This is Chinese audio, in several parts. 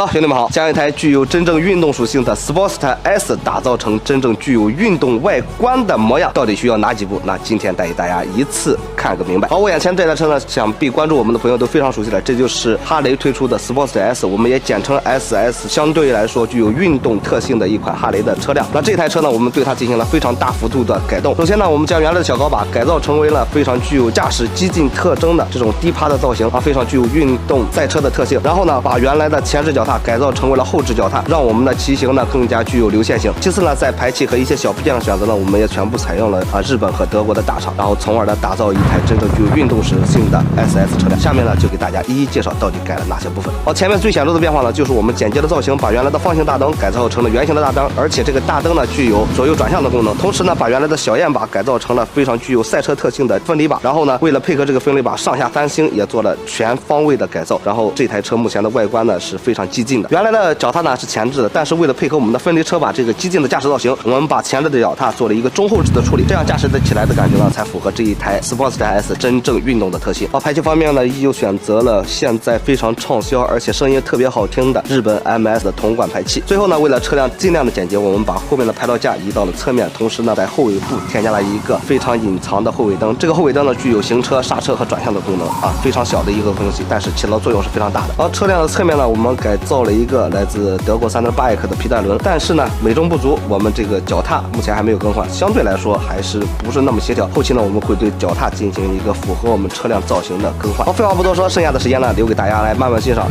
Hello， 兄弟们好！将一台具有真正运动属性的 Sportster S 打造成真正具有运动外观的模样，到底需要哪几步？那今天带给大家一次看个明白。好，我眼前这台车呢，想必关注我们的朋友都非常熟悉了，这就是哈雷推出的 Sportster S， 我们也简称 SS， 相对来说具有运动特性的一款哈雷的车辆。那这台车呢，我们对它进行了非常大幅度的改动。首先呢，我们将原来的小高把改造成为了非常具有驾驶激进特征的这种低趴的造型啊，非常具有运动赛车的特性。然后呢，把原来的前置脚踏改造成为了后置脚踏，让我们的骑行呢更加具有流线型。其次呢，在排气和一些小部件的选择呢，我们也全部采用了日本和德国的大厂，然后从而呢打造一台真正具有运动属性的 SS 车辆。下面呢就给大家一一介绍到底改了哪些部分。好，前面最显著的变化呢，就是我们简洁的造型，把原来的方形大灯改造成了圆形的大灯，而且这个大灯呢具有左右转向的功能。同时呢，把原来的小焰把改造成了非常具有赛车特性的分离把。然后呢，为了配合这个分离把，上下三星也做了全方位的改造。然后这台车目前的外观呢是非常激进的。原来的脚踏呢是前置的，但是为了配合我们的分离车把这个激进的驾驶造型，我们把前置的脚踏做了一个中后置的处理，这样驾驶起来的感觉呢才符合这一台 Sportster S 真正运动的特性。排气方面呢，依旧选择了现在非常畅销而且声音特别好听的日本 MS 的铜管排气。最后呢，为了车辆尽量的简洁，我们把后面的排道架移到了侧面，同时呢在后尾部添加了一个非常隐藏的后尾灯。这个后尾灯呢具有行车、刹车和转向的功能非常小的一个东西，但是起到作用是非常大的。然后车辆的侧面呢，我们改造了一个来自德国3.8X 的皮带轮，但是呢美中不足，我们这个脚踏目前还没有更换，相对来说还是不是那么协调。后期呢我们会对脚踏进行一个符合我们车辆造型的更换。好，废话不多说，剩下的时间呢留给大家来慢慢欣赏。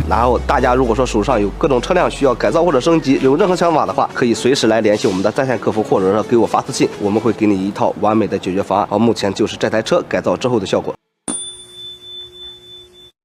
然后大家如果说手上有各种车辆需要改造或者升级，有任何想法的话，可以随时来联系我们的在线客服，或者说给我发私信，我们会给你一套完美的解决方案。好，目前就是这台车改造之后的效果。